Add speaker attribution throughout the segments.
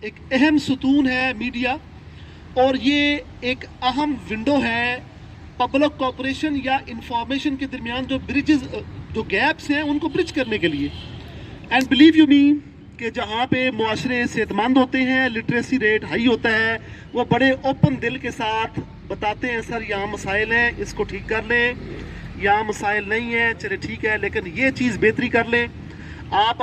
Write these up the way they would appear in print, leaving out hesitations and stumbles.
Speaker 1: ایک اہم ستون ہے میڈیا، اور یہ ایک اہم ونڈو ہے پبلک کوپریشن یا انفارمیشن کے درمیان جو بریجز، جو گیپس ہیں ان کو برج کرنے کے لیے. اینڈ بلیو یو می کہ جہاں پہ معاشرے صحت مند ہوتے ہیں، لٹریسی ریٹ ہائی ہوتا ہے، وہ بڑے اوپن دل کے ساتھ بتاتے ہیں سر یہاں مسائل ہیں، اس کو ٹھیک کر لیں، یہاں مسائل نہیں ہیں، چلے ٹھیک ہے لیکن یہ چیز بہتری کر لیں. اب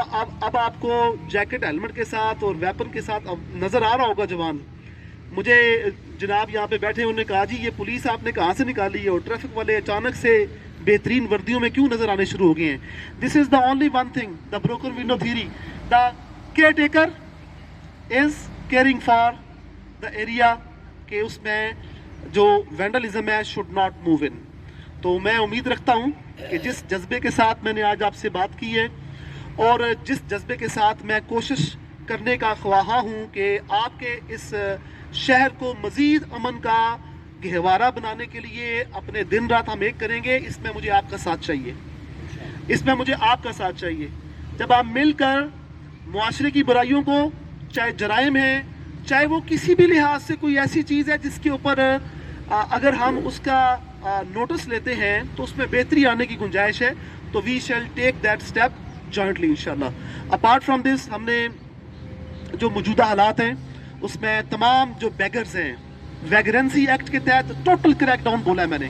Speaker 1: آپ کو جیکٹ ہیلمٹ کے ساتھ اور ویپن کے ساتھ اب نظر آ رہا ہوگا جوان. مجھے جناب یہاں پہ بیٹھے انہوں نے کہا جی یہ پولیس آپ نے کہاں سے نکالی ہے، اور ٹریفک والے اچانک سے بہترین وردیوں میں کیوں نظر آنے شروع ہو گئے ہیں. This is the only one thing, the broken window theory. The caretaker is caring for the area کہ اس میں جو وینڈلزم ہے شوڈ ناٹ موو ان. تو میں امید رکھتا ہوں کہ جس جذبے کے ساتھ میں نے آج آپ سے بات کی ہے، اور جس جذبے کے ساتھ میں کوشش کرنے کا خواہاں ہوں کہ آپ کے اس شہر کو مزید امن کا گہوارہ بنانے کے لیے اپنے دن رات ہم ایک کریں گے، اس میں مجھے آپ کا ساتھ چاہیے. اس میں مجھے آپ کا ساتھ چاہیے. جب آپ مل کر معاشرے کی برائیوں کو، چاہے جرائم ہیں، چاہے وہ کسی بھی لحاظ سے کوئی ایسی چیز ہے جس کے اوپر اگر ہم اس کا نوٹس لیتے ہیں تو اس میں بہتری آنے کی گنجائش ہے، تو we shall take that step jointly انشاءاللہ. اپارٹ فرام دس، ہم نے جو موجودہ حالات ہیں اس میں تمام جو بیگرز ہیں، ویگرنسی ایکٹ کے تحت ٹوٹل کریک ڈاؤن بولا ہے میں نے.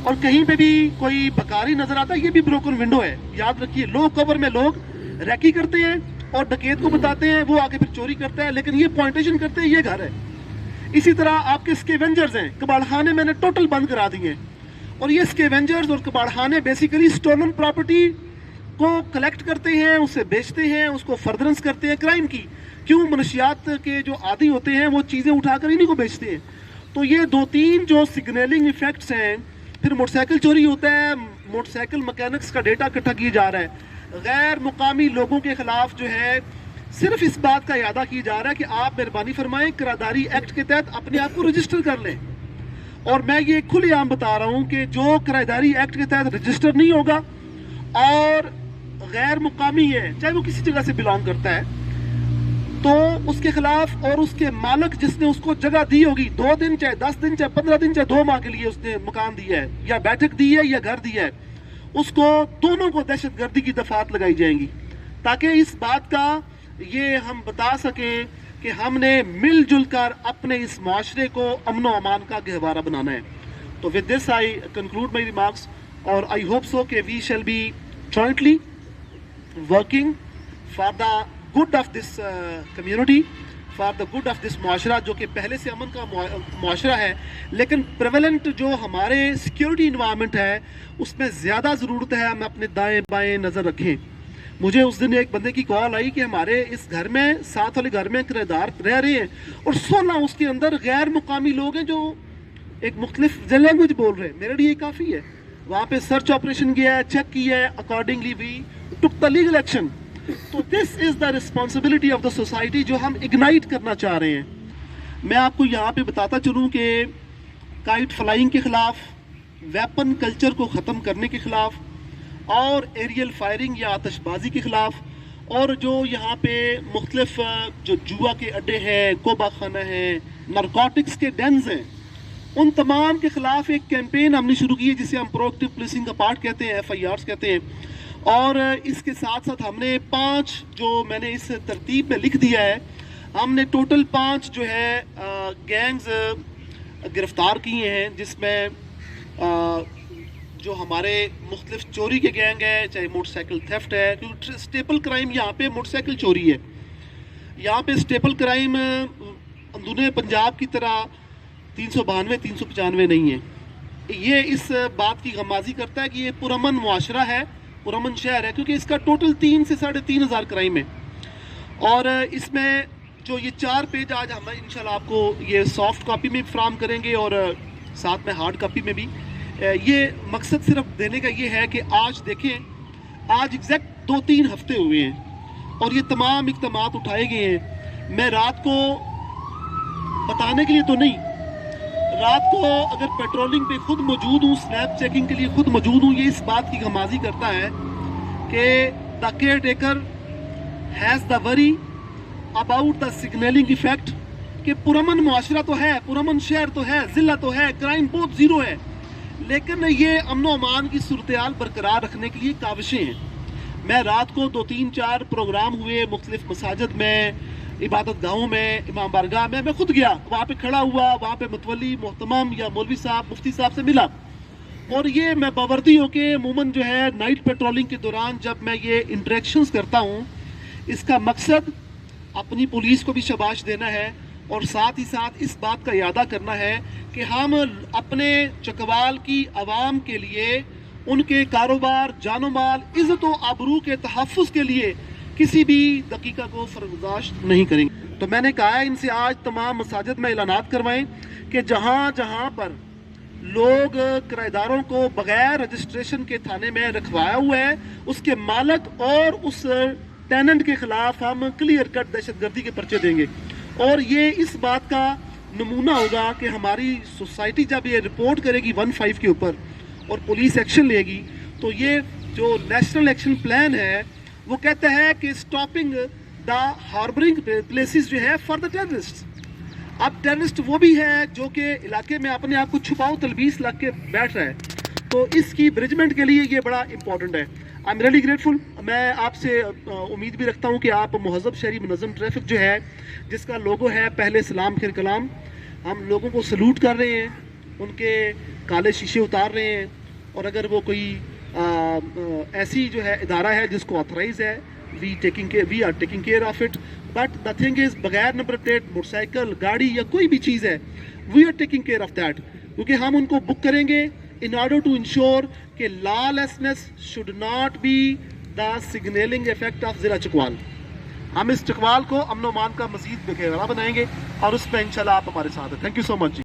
Speaker 1: اور کہیں پہ بھی کوئی بکاری نظر آتا ہے، یہ بھی بروکن ونڈو ہے. یاد رکھیے، لو کور میں لوگ ریکی کرتے ہیں اور ڈکیت کو بتاتے ہیں، وہ آگے پھر چوری کرتا ہے، لیکن یہ پوائنٹیشن کرتے ہیں یہ گھر ہے. اسی طرح آپ کے اسکیونجرز ہیں، کباڑ خانے میں نے ٹوٹل بند کرا دیے ہیں. اور یہ اسکیونجرز اور کباڑ خانے بیسیکلی اسٹولن پراپرٹی کو کلیکٹ کرتے ہیں، اسے بیچتے ہیں، اس کو فردرنس کرتے ہیں کرائم کی. کیوں؟ منشیات کے جو عادی ہوتے ہیں وہ چیزیں اٹھا کر انہیں کو بیچتے ہیں. تو یہ دو تین جو سگنلنگ ایفیکٹس ہیں. پھر موٹر سائیکل چوری ہوتا ہے، موٹر سائیکل مکینکس کا ڈیٹا اکٹھا کیا جا رہا ہے، غیر مقامی لوگوں کے خلاف جو ہے صرف اس بات کا اعادہ کیا جا رہا ہے کہ آپ مہربانی فرمائیں کراداری ایکٹ کے تحت اپنے آپ کو رجسٹر کر لیں. اور میں یہ کھلے عام بتا رہا ہوں کہ جو کراداری ایکٹ کے تحت رجسٹر نہیں ہوگا اور غیر مقامی ہے، چاہے وہ کسی جگہ سے بلانگ کرتا ہے، تو اس کے خلاف، اور اس کے مالک جس نے اس کو جگہ دی ہوگی 2 دن چاہے 10 دن چاہے 15 دن چاہے 2 ماہ کے لیے اس نے مکان دیا ہے یا بیٹھک دی ہے یا گھر دیا ہے، اس کو دونوں کو دہشت گردی کی دفعات لگائی جائیں گی، تاکہ اس بات کا یہ ہم بتا سکیں کہ ہم نے مل جل کر اپنے اس معاشرے کو امن و امان کا گہوارہ بنانا ہے. تو with this I conclude my remarks, اور I hope so کہ we shall be jointly working for the good of this community, for the good of this معاشرہ جو کہ پہلے سے امن کا معاشرہ ہے، لیکن پریویلنٹ جو ہمارے سیکیورٹی انوائرمنٹ ہے اس میں زیادہ ضرورت ہے ہم اپنے دائیں بائیں نظر رکھیں. مجھے اس دن ایک بندے کی کال آئی کہ ہمارے اس گھر میں، ساتھ والے گھر میں کرایہ دار رہ رہے ہیں اور 16 اس کے اندر غیر مقامی لوگ ہیں جو ایک مختلف لینگویج بول رہے ہیں. میرے لیے یہ کافی ہے. وہاں پہ سرچ آپریشن کیا ہے، چیک کیا ہے، accordingly we took the legal action. تو this is the responsibility of the society جو ہم اگنائٹ کرنا چاہ رہے ہیں. میں آپ کو یہاں پہ بتاتا چلوں کہ کائٹ فلائنگ کے خلاف، ویپن کلچر کو ختم کرنے کے خلاف، اور ایریل فائرنگ یا آتش بازی کے خلاف، اور جو یہاں پہ مختلف جو جوا کے اڈے ہیں، کوبا خانہ ہیں، نارکوٹکس کے ڈینز ہیں، ان تمام کے خلاف ایک کیمپین ہم نے شروع کی ہے جسے ہم پرویکٹیو پولیسنگ کا پارٹ کہتے ہیں، FIRs کہتے ہیں. اور اس کے ساتھ ساتھ ہم نے 5 جو میں نے اس ترتیب میں لکھ دیا ہے، ہم نے ٹوٹل 5 جو ہے گینگز گرفتار کیے ہیں، جس میں جو ہمارے مختلف چوری کے گینگ ہے، چاہے موٹر سائیکل تھیفٹ ہے، کیونکہ سٹیپل کرائم یہاں پہ موٹر سائیکل چوری ہے. یہاں پہ سٹیپل کرائم اندرون پنجاب کی طرح 392 395 نہیں ہے. یہ اس بات کی غمازی کرتا ہے کہ یہ پرامن معاشرہ ہے، پرامن شہر ہے، کیونکہ اس کا ٹوٹل 3 سے 3,500 کرائم ہے. اور اس میں جو یہ 4 پیج آج ہم انشاءاللہ آپ کو یہ سافٹ کاپی میں فراہم کریں گے اور ساتھ میں ہارڈ کاپی میں بھی. یہ مقصد صرف دینے کا یہ ہے کہ آج دیکھیں، آج ایگزیکٹ 2-3 ہفتے ہوئے ہیں اور یہ تمام اقدامات اٹھائے گئے ہیں. میں رات کو بتانے کے لیے تو نہیں، رات کو اگر پیٹرولنگ پہ خود موجود ہوں، سنیپ چیکنگ کے لیے خود موجود ہوں، یہ اس بات کی غمازی کرتا ہے کہ the care taker has the وری about the signaling effect کہ پرامن معاشرہ تو ہے, پرامن شہر تو ہے, ضلع تو ہے, کرائم بہت زیرو ہے, لیکن یہ امن و امان کی صورتحال برقرار رکھنے کے لیے کاوشیں ہیں. میں رات کو 2-3-4 پروگرام ہوئے مختلف مساجد میں, عبادت گاہوں میں, امام بارگاہ میں خود گیا, وہاں پہ کھڑا ہوا, وہاں پہ متولی محتمم یا مولوی صاحب مفتی صاحب سے ملا, اور یہ میں باوردی ہو کے عموماً جو ہے نائٹ پیٹرولنگ کے دوران جب میں یہ انٹریکشنز کرتا ہوں, اس کا مقصد اپنی پولیس کو بھی شاباش دینا ہے اور ساتھ ہی ساتھ اس بات کا اعادہ کرنا ہے کہ ہم اپنے چکوال کی عوام کے لیے, ان کے کاروبار, جان و مال, عزت و آبرو کے تحفظ کے لیے کسی بھی دقیقہ کو فراموش نہیں کریں گے. تو میں نے کہا ہے ان سے آج تمام مساجد میں اعلانات کروائیں کہ جہاں جہاں پر لوگ کرایہ داروں کو بغیر رجسٹریشن کے تھانے میں رکھوایا ہوا ہے, اس کے مالک اور اس ٹیننٹ کے خلاف ہم کلیئر کٹ دہشت گردی کے پرچے دیں گے. اور یہ اس بات کا نمونہ ہوگا کہ ہماری سوسائٹی جب یہ رپورٹ کرے گی 15 کے اوپر اور پولیس ایکشن لے گی, تو یہ جو نیشنل ایکشن پلان ہے وہ کہتا ہے کہ اسٹاپنگ دا ہاربرنگ پلیسز جو ہے فار دا ٹیررسٹ. اب ٹیررسٹ وہ بھی ہے جو کہ علاقے میں اپنے آپ کو چھپاؤ تلبیس لگ کے بیٹھ رہا ہے, تو اس کی برجمنٹ کے لیے یہ بڑا امپورٹنٹ ہے. I am really grateful. میں آپ سے امید بھی رکھتا ہوں کہ آپ مہذب شہری منظم ٹریفک جو ہے جس کا لوگو ہے پہلے سلام پھر کلام, ہم لوگوں کو سلوٹ کر رہے ہیں, ان کے کالے شیشے اتار رہے ہیں, اور اگر وہ کوئی ایسی جو ہے ادارہ ہے جس کو آتھرائز ہے, we are taking care of it. But the thing is بغیر نمبر پلیٹ موٹر سائیکل, گاڑی یا کوئی بھی چیز ہے, we are taking care of that, کیونکہ ہم ان کو بک کریں گے in order to ensure کہ lawlessness should not be the signaling effect of ضلع چکوال. ہم اس چکوال کو امن و امان کا مزید بکھیرا بنائیں گے اور اس میں انشاءاللہ آپ ہمارے ساتھ ہیں. Thank you so much.